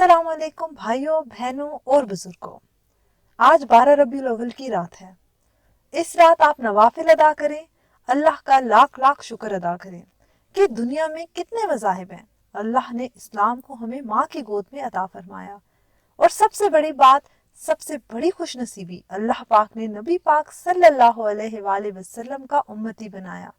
अस्सलाम वालेकुम भाइयों, बहनों और बुजुर्गों। आज 12 रबीउल अव्वल की रात है। इस रात आप नवाफिल अदा करें, अल्लाह का लाख लाख शुक्र अदा करें कि दुनिया में कितने मज़ाहिब हैं। अल्लाह ने इस्लाम को हमें माँ की गोद में अता फरमाया। और सबसे बड़ी बात, सबसे बड़ी खुशनसीबी, अल्लाह पाक ने नबी पाक सल्लल्लाहु अलैहि वसल्लम का उम्मती बनाया।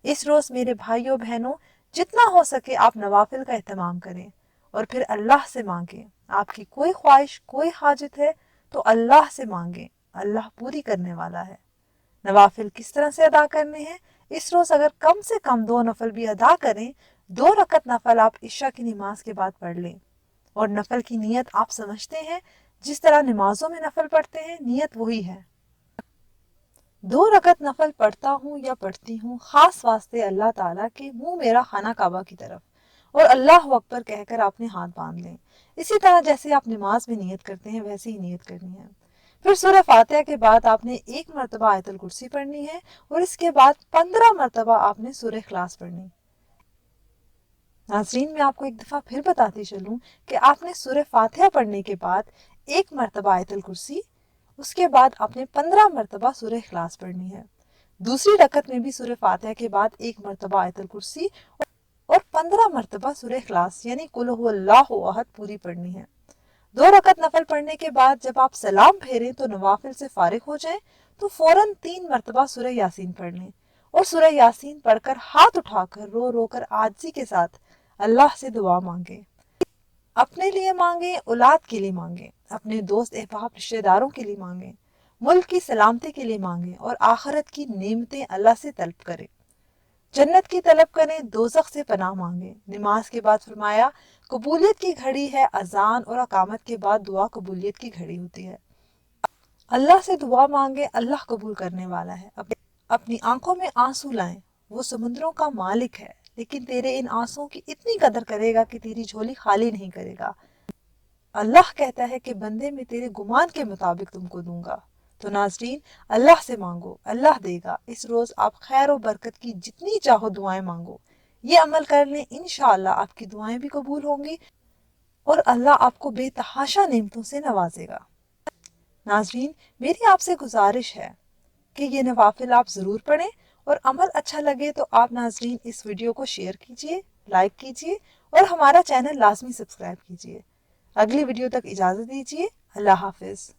इस रोज मेरे भाइयों बहनों, जितना हो सके आप नवाफिल का एहतमाम करें और फिर अल्लाह से मांगे। आपकी कोई ख्वाहिश, कोई हाजत है तो अल्लाह से मांगे, अल्लाह पूरी करने वाला है। नवाफिल किस तरह से अदा करने हैं? इस रोज अगर कम से कम 2 नफल भी अदा करें, 2 रकत नफल आप इशा की नमाज के बाद पढ़ लें। और नफल की नीयत आप समझते हैं, जिस तरह नमाजों में नफल पढ़ते हैं, नीयत वही है। 2 रकत नफल पढ़ता हूँ या पढ़ती हूँ खास वास्ते अल्लाह ताला के, मुंह मेरा खाना काबा की तरफ, और अल्लाह अकबर कहकर आपने हाथ बांध लें। इसी तरह जैसे आप नमाज में नियत करते हैं वैसे ही नियत करनी है। फिर सूरह फातिहा के बाद आपने 1 मरतबा आयतुल कुर्सी पढ़नी है और इसके बाद 15 मरतबा आपने सूरह इखलास पढ़नी। नाज़रीन, मैं आपको एक दफा फिर बताती चलूं कि आपने सूरह फातिहा पढ़ने के बाद 1 मरतबा आयतुल कुर्सी, उसके बाद आपने 15 मरतबा सूरह इखलास पढ़नी है। दूसरी रकत में भी सूरह फातिहा के बाद 1 मरतबा आयतुल कुर्सी और 15 मरतबा सूरह इखलास यानी कुल हुवल्लाहु अहद पूरी पढ़नी है। 2 रकत नफल पढ़ने के बाद जब आप सलाम फेरें तो नवाफिल से फारिग हो जाएं तो फौरन 3 मरतबा सूरह यासीन पढ़ लें और सूरह यासीन पढ़कर हाथ उठाकर रो रो कर आजिज़ी के साथ अल्लाह से दुआ मांगे। अपने लिए मांगे, औलाद के लिए मांगे, अपने दोस्त अहबाब रिश्तेदारों के लिए मांगे, मुल्क की सलामती के लिए मांगे और आखिरत की नेमतें अल्लाह से तलब करें। जन्नत की तलब करें, दोज़ख से पनाह मांगे। नमाज के बाद फरमाया, कबूलियत की घड़ी है अजान और अकामत के बाद दुआ कबूलियत की घड़ी होती है। अल्लाह से दुआ मांगे, अल्लाह कबूल करने वाला है। अपनी आंखों में आंसू लाएं, वो समुद्रों का मालिक है, लेकिन तेरे इन आंसुओं की इतनी कदर करेगा कि तेरी झोली खाली नहीं करेगा। अल्लाह कहता है कि बंदे मैं तेरे गुमान के मुताबिक तुमको दूंगा। तो नाजरीन, अल्लाह से मांगो, अल्लाह देगा। इस रोज आप खैर और बरकत की जितनी चाहो दुआएं मांगो। ये अमल कर लें, इंशाअल्लाह आपकी दुआएं भी कबूल होंगी और अल्लाह आपको बेतहाशा नेमतों से नवाजेगा। नाजरीन, मेरी आपसे गुजारिश है कि ये नवाफिल आप ज़रूर पढ़ें और अमल अच्छा लगे तो आप नाजरीन इस वीडियो को शेयर कीजिए, लाइक कीजिए और हमारा चैनल लाजमी सब्सक्राइब कीजिए। अगली वीडियो तक इजाज़त दीजिए। अल्लाह हाफिज़।